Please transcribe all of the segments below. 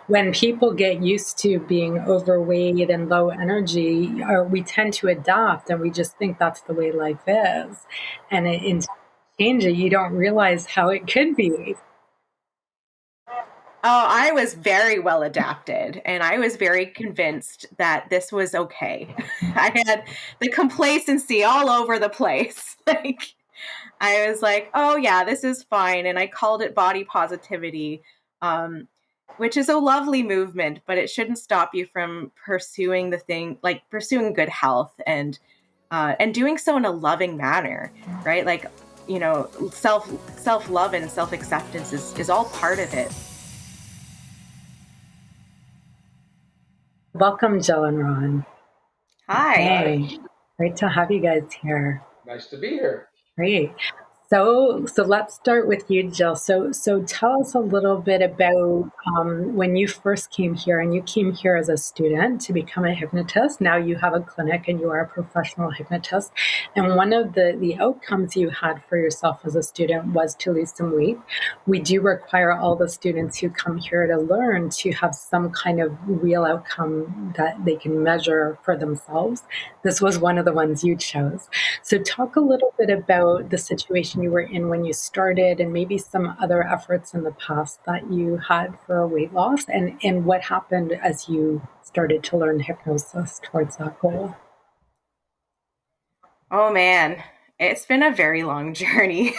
when people get used to being overweight and low energy, we tend to adapt and we just think that's the way life is. And in change it, you don't realize how it could be. Oh, I was very well adapted and I was very convinced that this was okay. I had the complacency all over the place. Like, I was like, oh, yeah, this is fine. And I called it body positivity, which is a lovely movement, but it shouldn't stop you from pursuing the thing, like pursuing good health and doing so in a loving manner, right? Like, self love and self acceptance is all part of it. Welcome, Jill and Ron. Hi. Hey, great to have you guys here. Nice to be here. Great. So let's start with you, Jill. So tell us a little bit about when you first came here, and you came here as a student to become a hypnotist. Now you have a clinic and you are a professional hypnotist. And one of the outcomes you had for yourself as a student was to lose some weight. We do require all the students who come here to learn to have some kind of real outcome that they can measure for themselves. This was one of the ones you chose. So talk a little bit about the situation you were in when you started and maybe some other efforts in the past that you had for weight loss and what happened as you started to learn hypnosis towards that goal. Oh man, it's been a very long journey.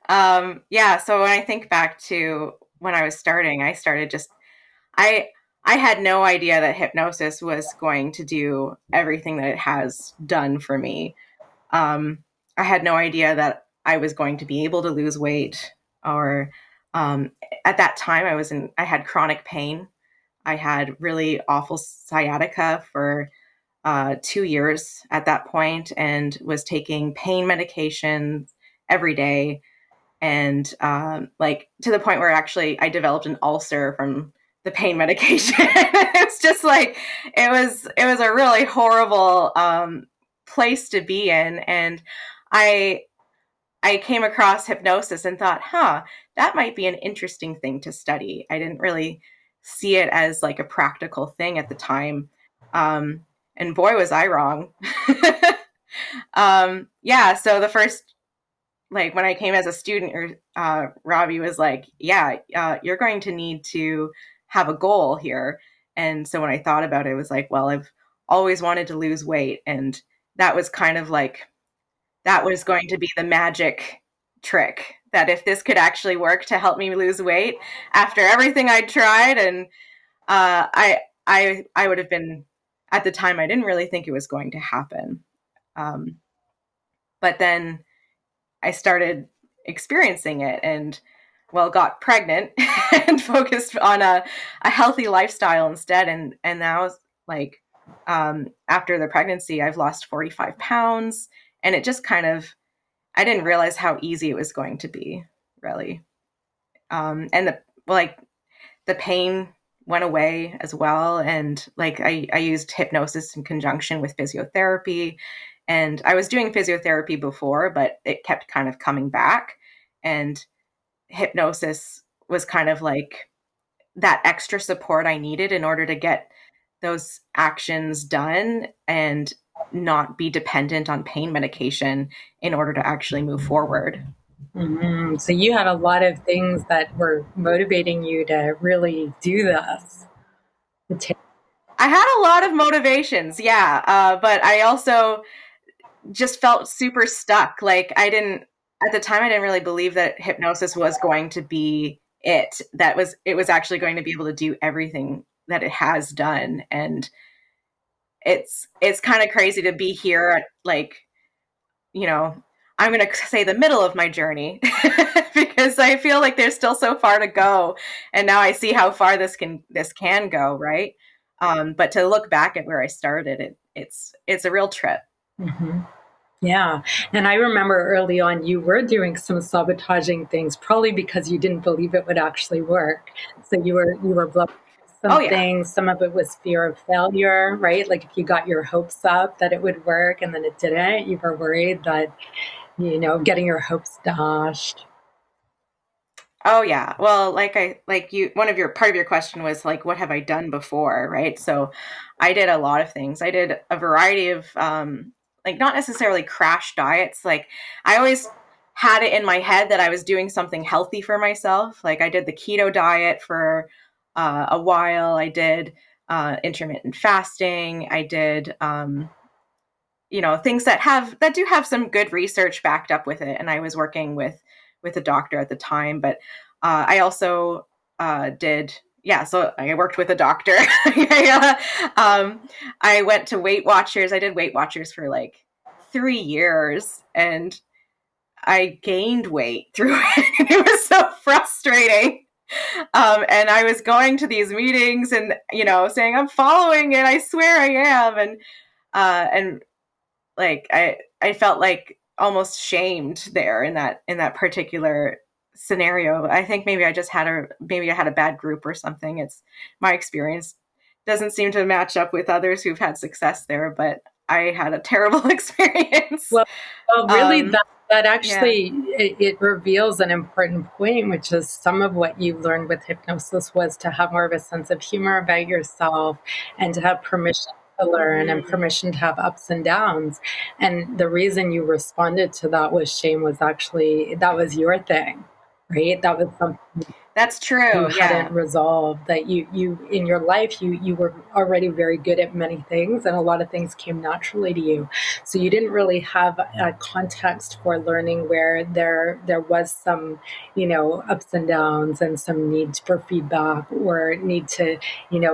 Yeah, so when I think back to when I was starting, I I had no idea that hypnosis was going to do everything that it has done for me. Um, I had no idea that I was going to be able to lose weight or um, at that time I had chronic pain. I had really awful sciatica for 2 years at that point and was taking pain medication every day. And like to the point where actually I developed an ulcer from the pain medication. It's just like it was a really horrible place to be in. And I I came across hypnosis and thought, that might be an interesting thing to study. I didn't really see it as like a practical thing at the time. And boy, was I wrong. Yeah, so the first, like when I came as a student, Robbie was like, yeah, you're going to need to have a goal here. And so when I thought about it, it was like, well, I've always wanted to lose weight. And that was kind of like, that was going to be the magic trick, that if this could actually work to help me lose weight after everything I'd tried. And I would have been, at the time, I didn't really think it was going to happen. Um, but then I started experiencing it and, well, got pregnant and focused on a healthy lifestyle instead. And now, like, after the pregnancy, I've lost 45 pounds. And it just kind of, I didn't realize how easy it was going to be, really. And the pain went away as well. And like I used hypnosis in conjunction with physiotherapy. And I was doing physiotherapy before, but it kept kind of coming back. And hypnosis was kind of like that extra support I needed in order to get those actions done and not be dependent on pain medication in order to actually move forward. Mm-hmm. So you had a lot of things that were motivating you to really do this. I had a lot of motivations, yeah, but I also just felt super stuck. Like at the time, I didn't really believe that hypnosis was going to be it. It was actually going to be able to do everything that it has done. And it's kind of crazy to be here at, like, I'm going to say the middle of my journey because I feel like there's still so far to go. And now I see how far this can go. Right. But to look back at where I started, it's a real trip. Mm-hmm. Yeah. And I remember early on, you were doing some sabotaging things, probably because you didn't believe it would actually work. So you were blowing some things. Some of it was fear of failure, right? Like if you got your hopes up that it would work and then it didn't, you were worried that, getting your hopes dashed. Oh yeah. Well, like you one of your part of your question was like what have I done before, right? So I did a lot of things. I did a variety of like not necessarily crash diets. Like I always had it in my head that I was doing something healthy for myself. Like I did the keto diet for a while. I did intermittent fasting. I did things that do have some good research backed up with it. And I was working with a doctor at the time, but I also did yeah. So I worked with a doctor. I went to Weight Watchers. I did Weight Watchers for like 3 years, and I gained weight through it. It was so frustrating. And I was going to these meetings and saying I'm following it. I swear I am, and like I felt like almost shamed there in that particular scenario. I think maybe I had a bad group or something. It's my experience doesn't seem to match up with others who've had success there, but I had a terrible experience. Well, really, Um, that yeah, actually it reveals an important point, which is some of what you learned with hypnosis was to have more of a sense of humor about yourself and to have permission to learn and mm-hmm. permission to have ups and downs. And the reason you responded to that with shame was actually that was your thing, right? That was something That's you true. hadn't Yeah, resolved, that you in your life you were already very good at many things and a lot of things came naturally to you, so you didn't really have a context for learning where there was some ups and downs and some need for feedback or need to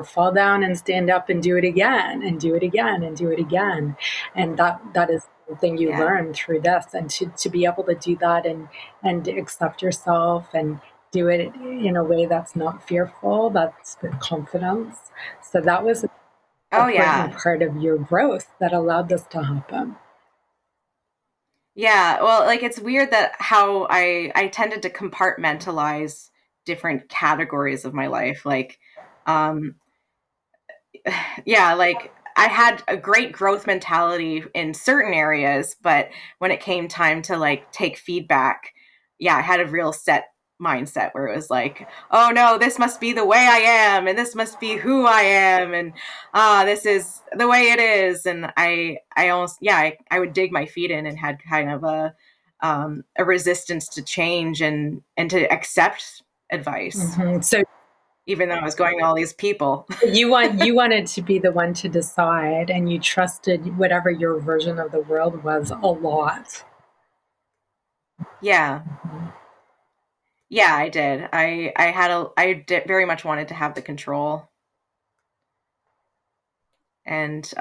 fall down and stand up and do it again and do it again and do it again. And that is something you yeah. learn through this, and to be able to do that and accept yourself and do it in a way that's not fearful, that's with confidence. So that was an Oh important yeah. part of your growth that allowed this to happen. Yeah, well, like it's weird that how I tended to compartmentalize different categories of my life. Like, um, yeah, like I had a great growth mentality in certain areas, but when it came time to like take feedback, yeah, I had a real set mindset where it was like, oh no, this must be the way I am, and this must be who I am, and this is the way it is. And I almost, yeah, I would dig my feet in and had kind of a resistance to change and to accept advice, So even though I was going to all these people. you wanted to be the one to decide, and you trusted whatever your version of the world was a lot. Yeah. Yeah, I did. Very much wanted to have the control, and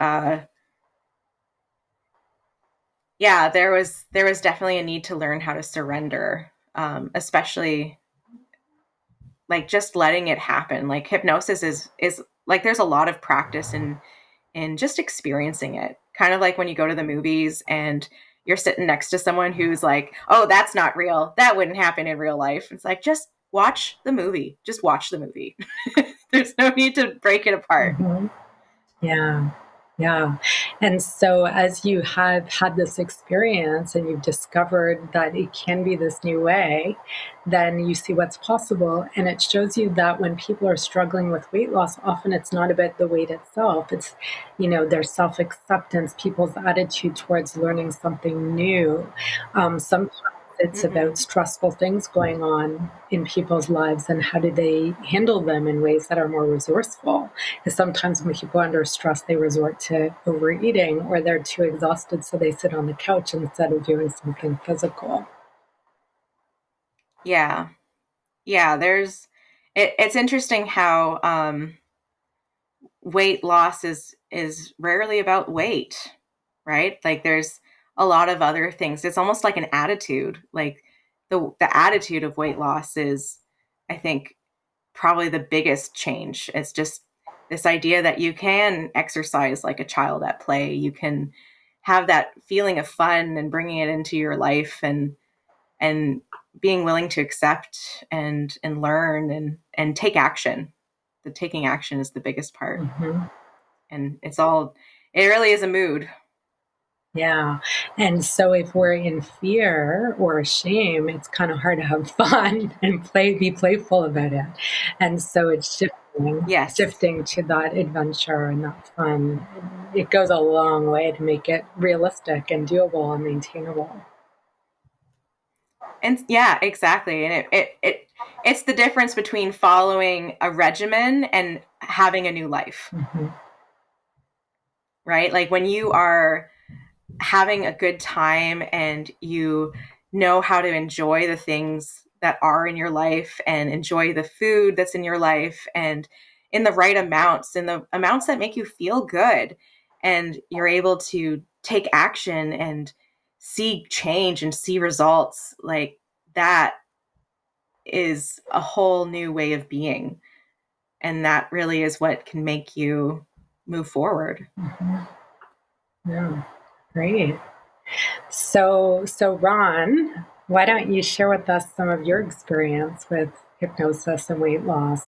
yeah, there was definitely a need to learn how to surrender, especially like just letting it happen. Like hypnosis is like there's a lot of practice in just experiencing it. Kind of like when you go to the movies and you're sitting next to someone who's like, "Oh, that's not real. That wouldn't happen in real life." It's like just watch the movie. Just watch the movie. There's no need to break it apart. Mm-hmm. Yeah. Yeah. And so, as you have had this experience and you've discovered that it can be this new way, then you see what's possible. And it shows you that when people are struggling with weight loss, often it's not about the weight itself. It's, their self acceptance, people's attitude towards learning something new. Sometimes it's about Hmm. stressful things going on in people's lives and how do they handle them in ways that are more resourceful. Because sometimes when people are under stress, they resort to overeating or they're too exhausted, so they sit on the couch instead of doing something physical. Yeah. Yeah, it's interesting how weight loss is rarely about weight, right? Like there's a lot of other things. It's almost like an attitude. Like the attitude of weight loss is, I think, probably the biggest change. It's just this idea that you can exercise like a child at play. You can have that feeling of fun and bringing it into your life, and being willing to accept and learn and take action. The taking action is the biggest part, Mm-hmm. and it really is a mood. Yeah. And so if we're in fear or shame, it's kind of hard to have fun and be playful about it. And so it's Yes. shifting to that adventure and that fun. It goes a long way to make it realistic and doable and maintainable. And yeah, exactly. And it's the difference between following a regimen and having a new life, Mm-hmm. right? Like when you are having a good time and you know how to enjoy the things that are in your life and enjoy the food that's in your life and in the right amounts, in the amounts that make you feel good, and you're able to take action and see change and see results, like that is a whole new way of being. And that really is what can make you move forward. Mm-hmm. Yeah. Great. So Ron, why don't you share with us some of your experience with hypnosis and weight loss?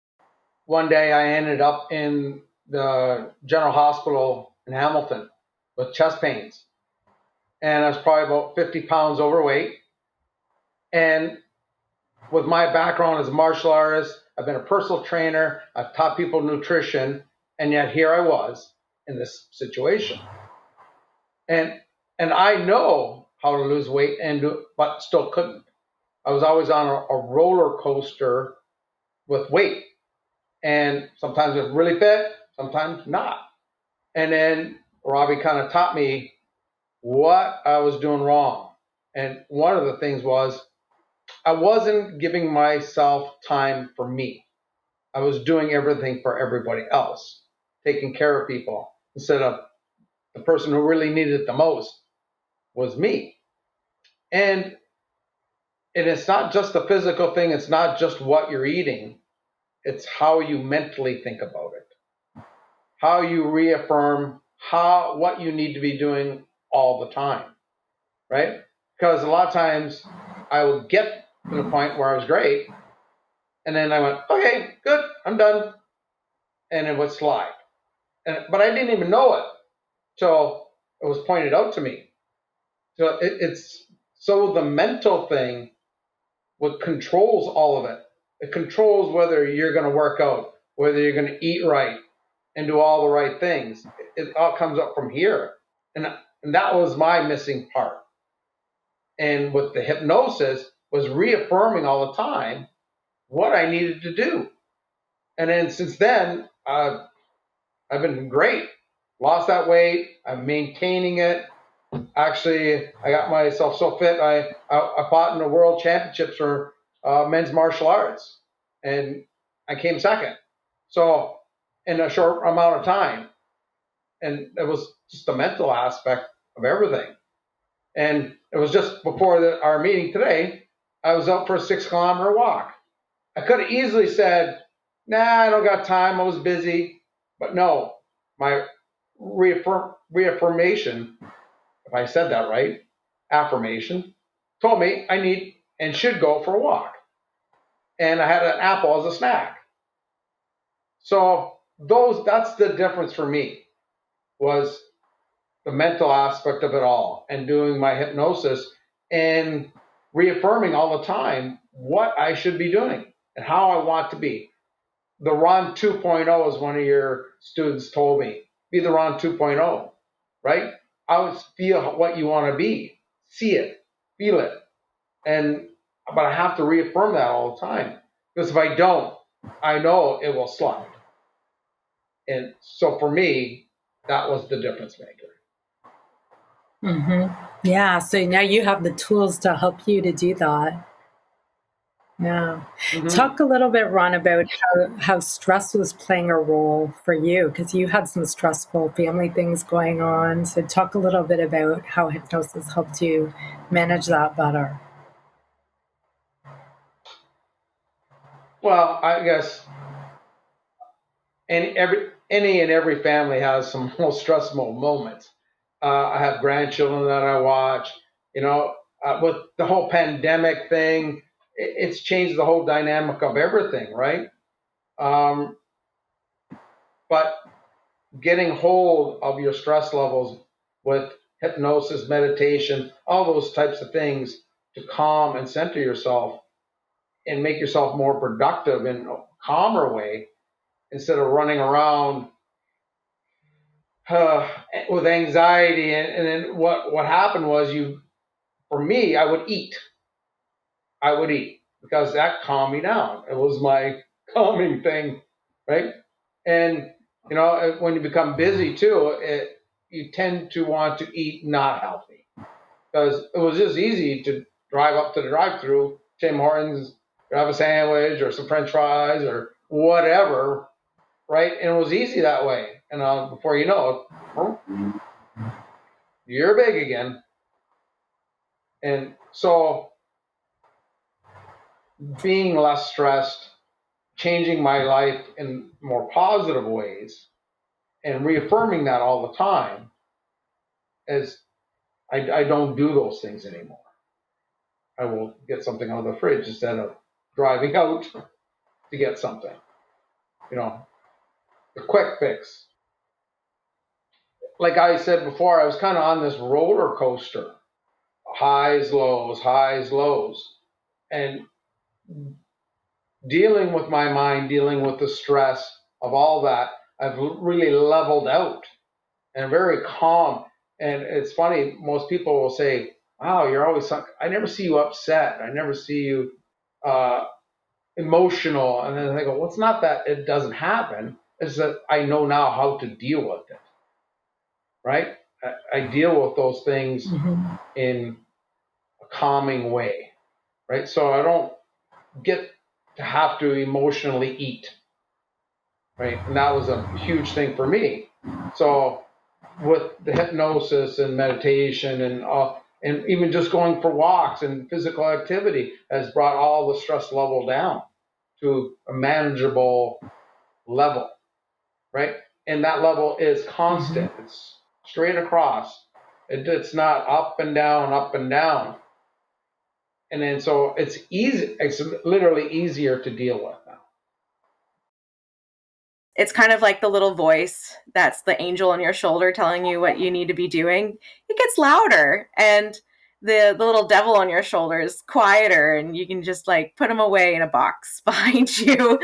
One day I ended up in the general hospital in Hamilton with chest pains. And I was probably about 50 pounds overweight. And with my background as a martial artist, I've been a personal trainer, I've taught people nutrition, and yet here I was in this situation. And I know how to lose weight but still couldn't. I was always on a roller coaster with weight. And sometimes it was really fit, sometimes not. And then Robbie kind of taught me what I was doing wrong. And one of the things was I wasn't giving myself time for me. I was doing everything for everybody else, taking care of people instead of the person who really needed it the most was me. And it's not just the physical thing, it's not just what you're eating, it's how you mentally think about it, how you reaffirm what you need to be doing all the time, right? Because a lot of times I would get to the point where I was great, and then I went, okay, good, I'm done, and it would slide. But I didn't even know it till it was pointed out to me. So it's so the mental thing, what controls all of it. It controls whether you're going to work out, whether you're going to eat right, and do all the right things. It all comes up from here, and that was my missing part. And with the hypnosis was reaffirming all the time what I needed to do. And then since then, I've been great. Lost that weight. I'm maintaining it. Actually, I got myself so fit. I fought in the world championships for men's martial arts, and I came second. So in a short amount of time, and it was just the mental aspect of everything. And it was just before our meeting today, I was out for a 6 kilometer walk. I could have easily said, nah, I don't got time. I was busy. But no, my reaffirmation, if I said that right, affirmation, told me I need and should go for a walk. And I had an apple as a snack. So that's the difference for me, was the mental aspect of it all and doing my hypnosis and reaffirming all the time what I should be doing and how I want to be. The Ron 2.0, as one of your students told me, be the Ron 2.0, right? Always feel what you want to be, see it, feel it. But I have to reaffirm that all the time, because if I don't, I know it will slide. And so for me, that was the difference maker. Mm-hmm. Yeah. So now you have the tools to help you to do that. Yeah. Mm-hmm. Talk a little bit, Ron, about how stress was playing a role for you, because you had some stressful family things going on. So talk a little bit about how hypnosis helped you manage that better. Well, I guess any and every family has some most stressful moments. I have grandchildren that I watch. You know, with the whole pandemic thing, it's changed the whole dynamic of everything, right? Um, but getting hold of your stress levels with hypnosis, meditation, all those types of things to calm and center yourself and make yourself more productive in a calmer way instead of running around with anxiety. And then what happened was for me, I would eat. Because that calmed me down. It was my calming thing, right? And when you become busy too, you tend to want to eat not healthy because it was just easy to drive up to the drive-through, Tim Hortons, grab a sandwich or some French fries or whatever, right? And it was easy that way. And before you know it, you're big again. And so being less stressed, changing my life in more positive ways, and reaffirming that all the time as I don't do those things anymore. I will get something out of the fridge instead of driving out to get something. The quick fix. Like I said before, I was kind of on this roller coaster, highs, lows, and dealing with my mind, dealing with the stress of all that, I've really leveled out and very calm. And it's funny, most people will say, wow, you're always, I never see you upset. I never see you emotional. And then they go, well, it's not that it doesn't happen. It's that I know now how to deal with it, right? I deal with those things in a calming way, right? So I don't get to have to emotionally eat, right? And that was a huge thing for me. So with the hypnosis and meditation and even just going for walks and physical activity has brought all the stress level down to a manageable level, right? And that level is constant. It's straight across. It's not up and down, up and down. And then so it's easy. It's literally easier to deal with now. It's kind of like the little voice that's the angel on your shoulder telling you what you need to be doing. It gets louder, and the little devil on your shoulder is quieter, and you can just like put him away in a box behind you,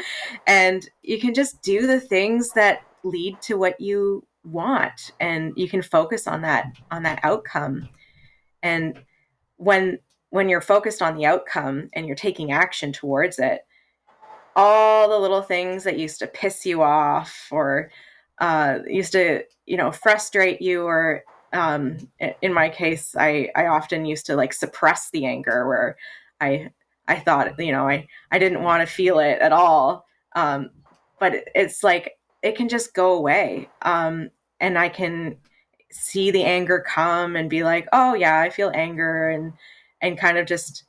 and you can just do the things that lead to what you want, and you can focus on that outcome. And when you're focused on the outcome and you're taking action towards it, all the little things that used to piss you off or used to, frustrate you, or in my case, I often used to like suppress the anger where I thought, I didn't want to feel it at all. But it's like, it can just go away. And I can see the anger come and be like, oh yeah, I feel anger, and kind of just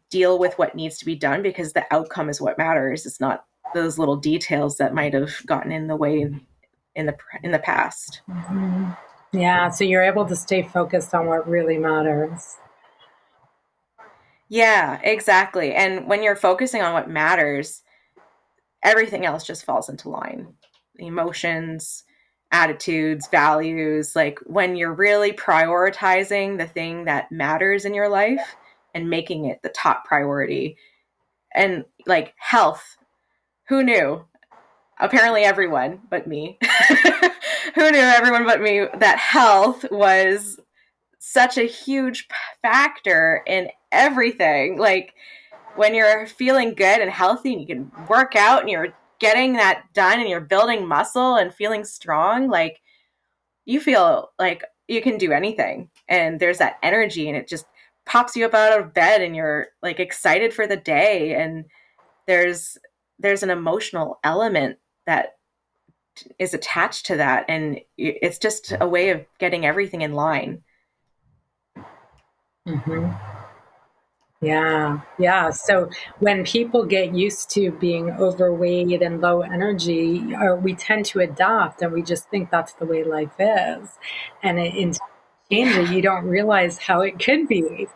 deal with what needs to be done, because the outcome is what matters. It's not those little details that might have gotten in the way in the past. Yeah, so you're able to stay focused on what really matters. Yeah, exactly. And when you're focusing on what matters, everything else just falls into line. The emotions, attitudes, values, like when you're really prioritizing the thing that matters in your life and making it the top priority. And like health, who knew? Apparently everyone but me. Who knew, everyone but me, that health was such a huge factor in everything. Like when you're feeling good and healthy and you can work out and you're getting that done and you're building muscle and feeling strong, like you feel like you can do anything. And there's that energy, and it just pops you up out of bed, and you're like excited for the day. And there's an emotional element that is attached to that, and it's just a way of getting everything in line. Yeah. So when people get used to being overweight and low energy, we tend to adapt, and we just think that's the way life is. And in changing, you don't realize how it could be.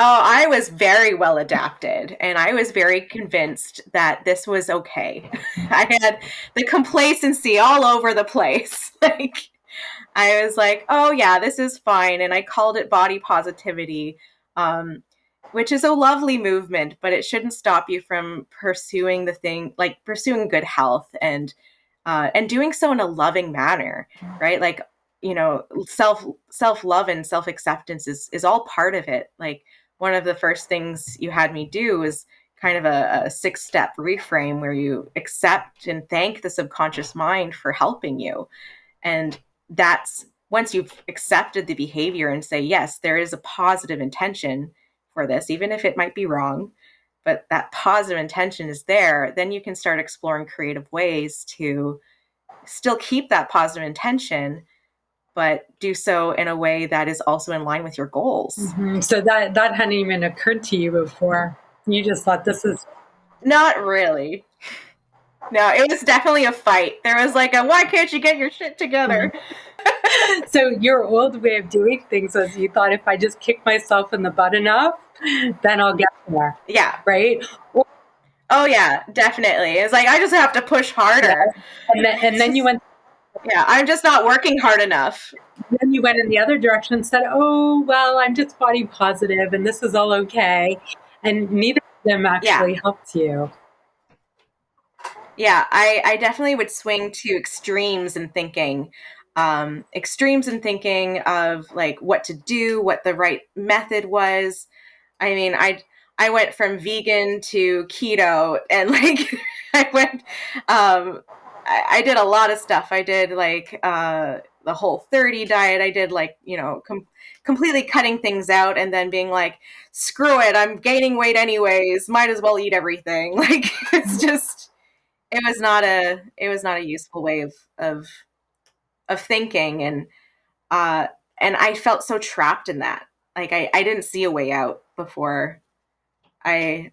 Oh, I was very well adapted, and I was very convinced that this was okay. I had the complacency all over the place. Like I was like, oh yeah, this is fine. And I called it body positivity, which is a lovely movement, but it shouldn't stop you from pursuing the thing, like pursuing good health and doing so in a loving manner, right? Like, you know, self love and self acceptance is all part of it. Like one of the first things you had me do is kind of a 6-step reframe where you accept and thank the subconscious mind for helping you. And that's once you've accepted the behavior and say, yes, there is a positive intention for this, even if it might be wrong, but that positive intention is there, then you can start exploring creative ways to still keep that positive intention, but do so in a way that is also in line with your goals. Mm-hmm. So that hadn't even occurred to you before. You just thought this is... Not really. No, it was definitely a fight. There was like a, why can't you get your shit together? So your old way of doing things was you thought if I just kick myself in the butt enough, then I'll get there. Yeah. Right? Oh yeah, definitely. It's like, I just have to push harder. Yeah. And then you went... Yeah, I'm just not working hard enough. Then you went in the other direction and said, oh, well, I'm just body positive and this is all okay. And neither of them actually helped you. Yeah, I definitely would swing to extremes in thinking of like what to do, what the right method was. I mean, I went from vegan to keto, and like I did a lot of stuff. I did like the Whole30 diet. I did like, you know, completely cutting things out and then being like, screw it, I'm gaining weight anyways, might as well eat everything. Like it's just, it was not a useful way of thinking, and I felt so trapped in that. Like I didn't see a way out before. I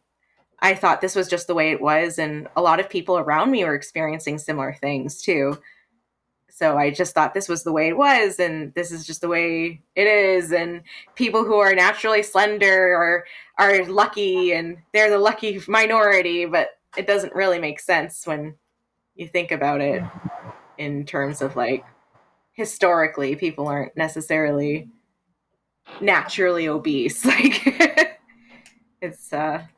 thought this was just the way it was, and a lot of people around me were experiencing similar things too. So I just thought this was the way it was, and this is just the way it is, and people who are naturally slender are lucky, and they're the lucky minority, but it doesn't really make sense when you think about it in terms of like historically people aren't necessarily naturally obese. Like it's a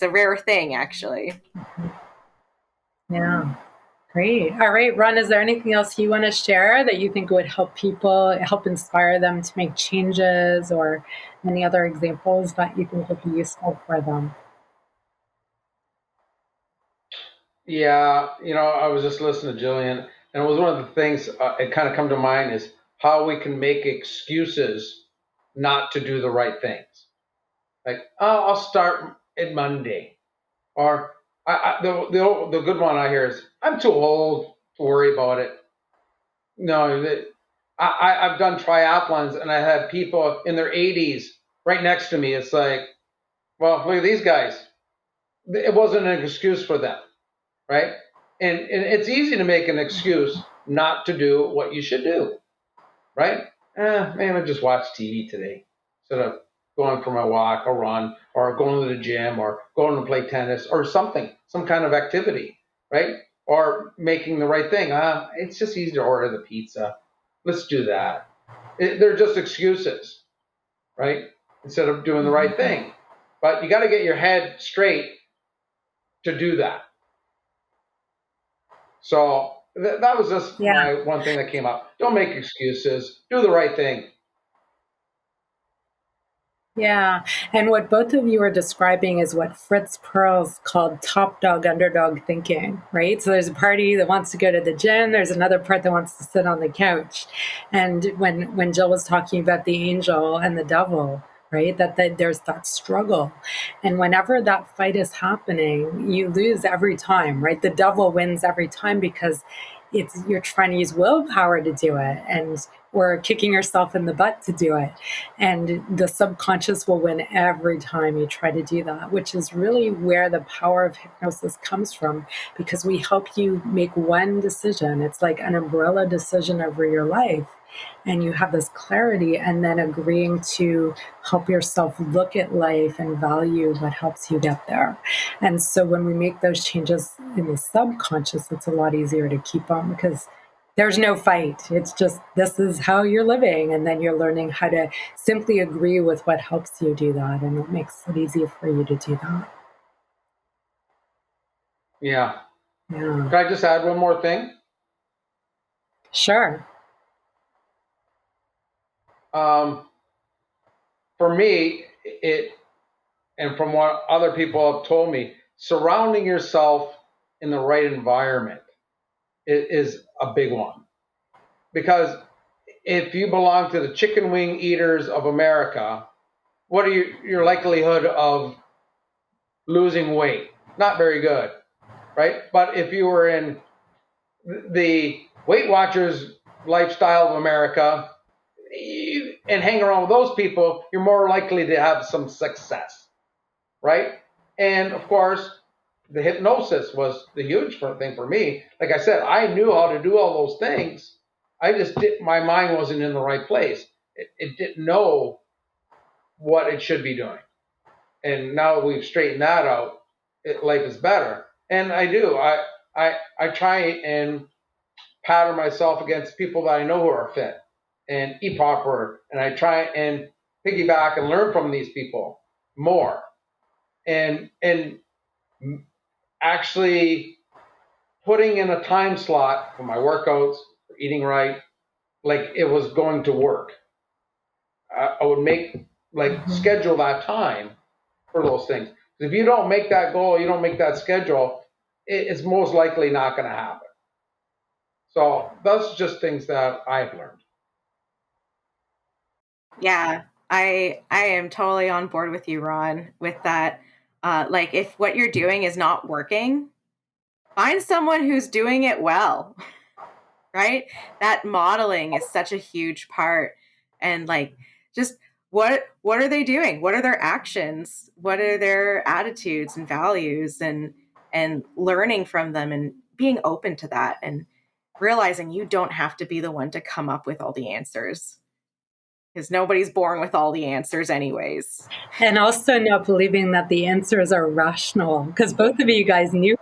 rare thing actually. Yeah. Great. All right, Ron, is there anything else you want to share that you think would help people, help inspire them to make changes, or any other examples that you think would be useful for them? Yeah, you know, I was just listening to Jillian, and it was one of the things it kind of come to mind is how we can make excuses not to do the right things. Like, oh, I'll start it Monday, or the good one I hear is I'm too old to worry about it. No, I've done triathlons and I had people in their 80s right next to me. It's like, well, look at these guys. It wasn't an excuse for them, right? And it's easy to make an excuse not to do what you should do, right? Man, I just watched TV today instead of going for my walk or run or going to the gym or going to play tennis or something, some kind of activity, right? Or making the right thing. It's just easy to order the pizza. Let's do that. They're just excuses, right? Instead of doing the right thing. But you got to get your head straight to do that. So that was just my one thing that came up. Don't make excuses. Do the right thing. Yeah. And what both of you are describing is what Fritz Perls called top dog, underdog thinking, right? So there's a party that wants to go to the gym. There's another part that wants to sit on the couch. And when Jill was talking about the angel and the devil, right, that there's that struggle. And whenever that fight is happening, you lose every time, right? The devil wins every time because you're trying to use willpower to do it, and or kicking yourself in the butt to do it. And the subconscious will win every time you try to do that, which is really where the power of hypnosis comes from, because we help you make one decision. It's like an umbrella decision over your life. And you have this clarity, and then agreeing to help yourself look at life and value what helps you get there. And so when we make those changes in the subconscious, it's a lot easier to keep on, because There's no fight. It's just, this is how you're living. And then you're learning how to simply agree with what helps you do that. And it makes it easier for you to do that. Yeah. Yeah. Can I just add one more thing? Sure. For me, and from what other people have told me, surrounding yourself in the right environment is a big one. Because if you belong to the chicken wing eaters of America, what are your likelihood of losing weight? Not very good, right? But if you were in the Weight Watchers lifestyle of America and hang around with those people, you're more likely to have some success, right? And of course, the hypnosis was the huge thing for me. Like I said, I knew how to do all those things. I just did, my mind wasn't in the right place. It didn't know what it should be doing. And now that we've straightened that out, life is better. And I do. I try and pattern myself against people that I know who are fit and eat proper, and I try and piggyback and learn from these people more, and actually putting in a time slot for my workouts, for eating right, like it was going to work. I would make schedule that time for those things. If you don't make that goal, you don't make that schedule, it's most likely not going to happen. So that's just things that I've learned. Yeah, I am totally on board with you, Ron, with that. Like if what you're doing is not working, find someone who's doing it well, right? That modeling is such a huge part. And like just what are they doing? What are their actions? What are their attitudes and values, and learning from them and being open to that, and realizing you don't have to be the one to come up with all the answers, because nobody's born with all the answers anyways. And also not believing that the answers are rational, because both of you guys knew.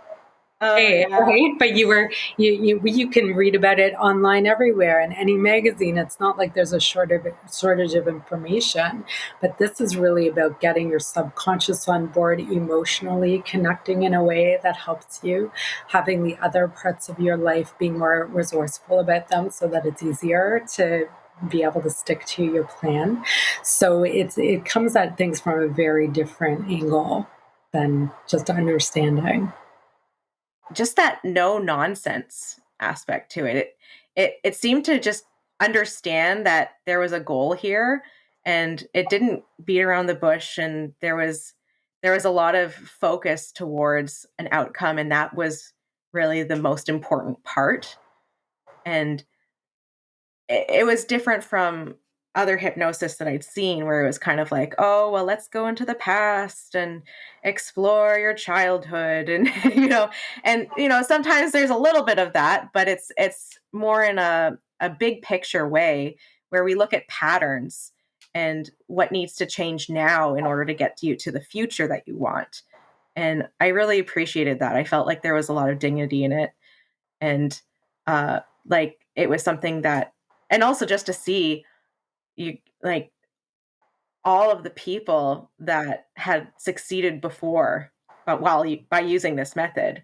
Hey, Yeah. right? But you can read about it online everywhere in any magazine. It's not like there's a shortage of information, but this is really about getting your subconscious on board emotionally, connecting in a way that helps you, having the other parts of your life being more resourceful about them so that it's easier to be able to stick to your plan. So it comes at things from a very different angle than just understanding. Just that no nonsense aspect to it. It seemed to just understand that there was a goal here, and it didn't beat around the bush, and there was a lot of focus towards an outcome, and that was really the most important part. And it was different from other hypnosis that I'd seen, where it was kind of like, oh, well, let's go into the past and explore your childhood. And, sometimes there's a little bit of that, but it's more in a big picture way, where we look at patterns and what needs to change now in order to get you to the future that you want. And I really appreciated that. I felt like there was a lot of dignity in it. And like it was something that, and also just to see you, like all of the people that had succeeded before, but by using this method.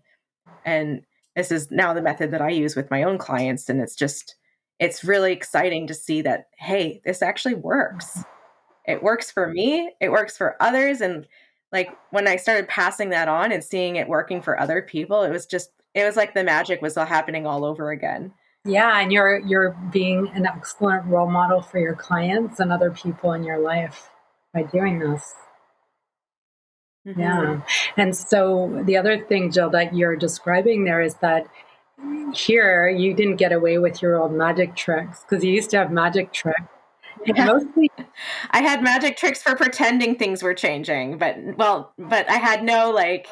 And this is now the method that I use with my own clients. And it's really exciting to see that, hey, this actually works. It works for me. It works for others. And like when I started passing that on and seeing it working for other people, it was like the magic was all happening all over again. Yeah, and you're being an excellent role model for your clients and other people in your life by doing this. Mm-hmm. Yeah. And so the other thing, Jill, that you're describing there is that here you didn't get away with your old magic tricks, because you used to have magic tricks. And mostly I had magic tricks for pretending things were changing, but I had no like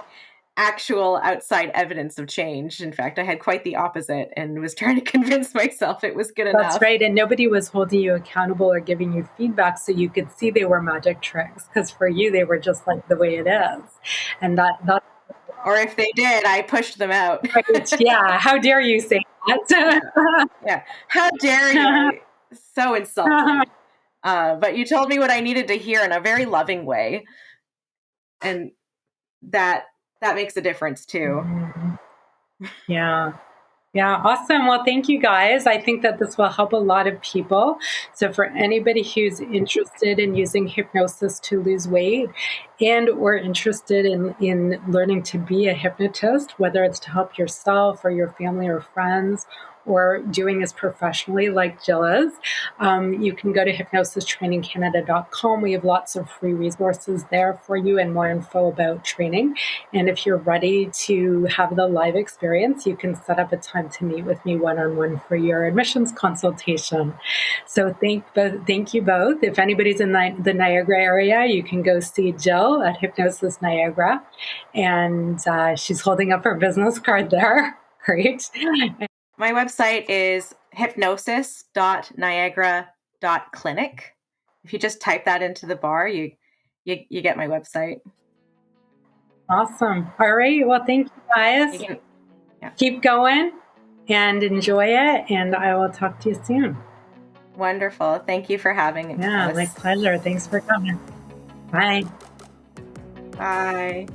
actual outside evidence of change. In fact, I had quite the opposite and was trying to convince myself it was good enough. That's right. And nobody was holding you accountable or giving you feedback so you could see they were magic tricks, because for you, they were just like the way it is. And that or if they did, I pushed them out. Right. Yeah. How dare you say that. Yeah. How dare you? So insulted. But you told me what I needed to hear in a very loving way. And that makes a difference too. Yeah. Yeah, awesome. Well, thank you guys. I think that this will help a lot of people. So for anybody who's interested in using hypnosis to lose weight and or interested in learning to be a hypnotist, whether it's to help yourself or your family or friends, or doing this professionally like Jill is, you can go to hypnosistrainingcanada.com. We have lots of free resources there for you and more info about training. And if you're ready to have the live experience, you can set up a time to meet with me one-on-one for your admissions consultation. So thank you both. If anybody's in the Niagara area, you can go see Jill at Hypnosis Niagara. And she's holding up her business card there. Great. My website is hypnosis.niagara.clinic. If you just type that into the bar, you get my website. Awesome. All right. Well, thank you guys. Keep going and enjoy it. And I will talk to you soon. Wonderful. Thank you for having me. Yeah, my pleasure. Thanks for coming. Bye. Bye.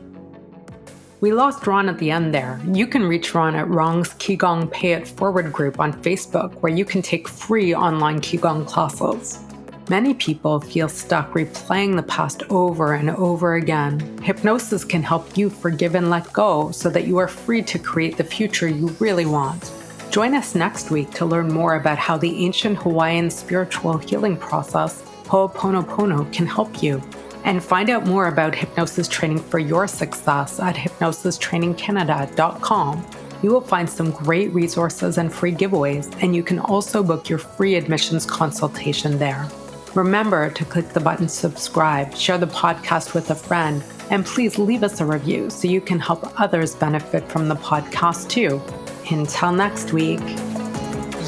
We lost Ron at the end there. You can reach Ron at Ron's Qigong Pay It Forward group on Facebook, where you can take free online Qigong classes. Many people feel stuck replaying the past over and over again. Hypnosis can help you forgive and let go so that you are free to create the future you really want. Join us next week to learn more about how the ancient Hawaiian spiritual healing process, Ho'oponopono, can help you. And find out more about hypnosis training for your success at hypnosistrainingcanada.com. You will find some great resources and free giveaways, and you can also book your free admissions consultation there. Remember to click the button subscribe, share the podcast with a friend, and please leave us a review so you can help others benefit from the podcast too. Until next week.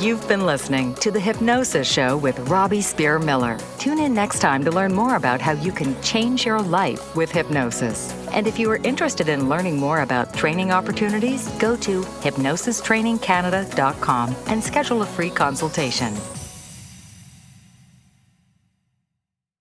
You've been listening to The Hypnosis Show with Robbie Spear Miller. Tune in next time to learn more about how you can change your life with hypnosis. And if you are interested in learning more about training opportunities, go to hypnosistrainingcanada.com and schedule a free consultation.